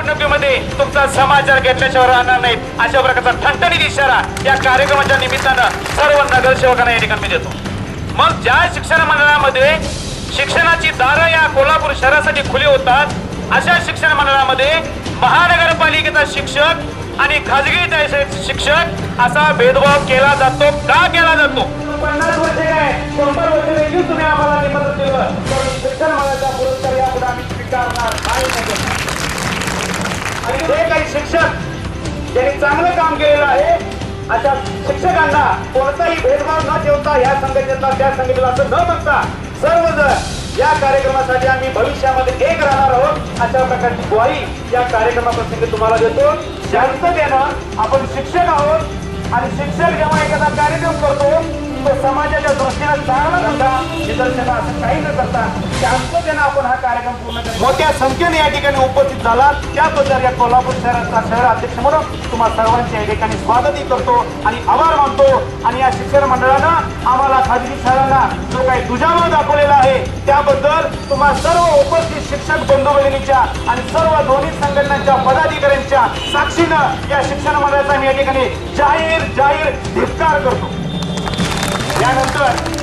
निवडणुकीमध्ये तुमचा समाचार घेतल्याशिवाय राहणार नाहीत अशा प्रकारचा ठणठणीत इशारा या कार्यक्रमाच्या निमित्तानं सर्व नगरसेवकांना या ठिकाणी मी देतो. मग ज्या शिक्षण मंडळामध्ये शिक्षणाची दारं या कोल्हापूर शहरासाठी खुली होतात अशा शिक्षण मंडळामध्ये महानगरपालिकेचा शिक्षक आणि खाजगी शिक्षक असा भेदभाव केला जातो. का केला जातो? 50 वर्षे काय 100 वर्षे देखील तुम्ही आम्हाला निमंत्रण दिलं तर शिक्षण मंडळाचा पुरस्कार यापुढे आम्ही स्वीकारणार नाही. आणि जे काही शिक्षक ज्यांनी चांगलं काम केलेलं आहे अशा शिक्षकांना कोणताही भेदभाव न ठेवता या संघटनेला त्या संघटनेला असं न म्हणता सर्वजण या कार्यक्रमासाठी आम्ही भविष्यामध्ये एक राहणार आहोत अशा प्रकारची ग्वाही या कार्यक्रमाप्रसंगी तुम्हाला देतो. शांततेनं आपण शिक्षक आहोत आणि शिक्षक जेव्हा एखादा कार्यक्रम करतो तो समाजाच्या दृष्टीने चांगला धंदा निदर्शना असं काही न करता शांततेनं आपण हा कार्यक्रम पूर्ण करतो. मोठ्या संख्येने या ठिकाणी उपस्थित झाला त्याबद्दल या कोल्हापूर शहराचा शहर अध्यक्ष म्हणून तुम्हा सर्वांचे या ठिकाणी स्वागतही करतो आणि आभार मानतो. आणि या शिक्षण मंडळानं आम्हाला खाजगी शाळांना जो काही दुजाभाव दाखवलेला आहे त्याबद्दल तुम्हा सर्व उपस्थित शिक्षक बंधू भगिनींच्या आणि सर्व दोन्ही संघटनांच्या पदाधिकाऱ्यांच्या साक्षीनं या शिक्षण मंडळाचा मी या ठिकाणी जाहीर धिक्कार करतो. यानंतर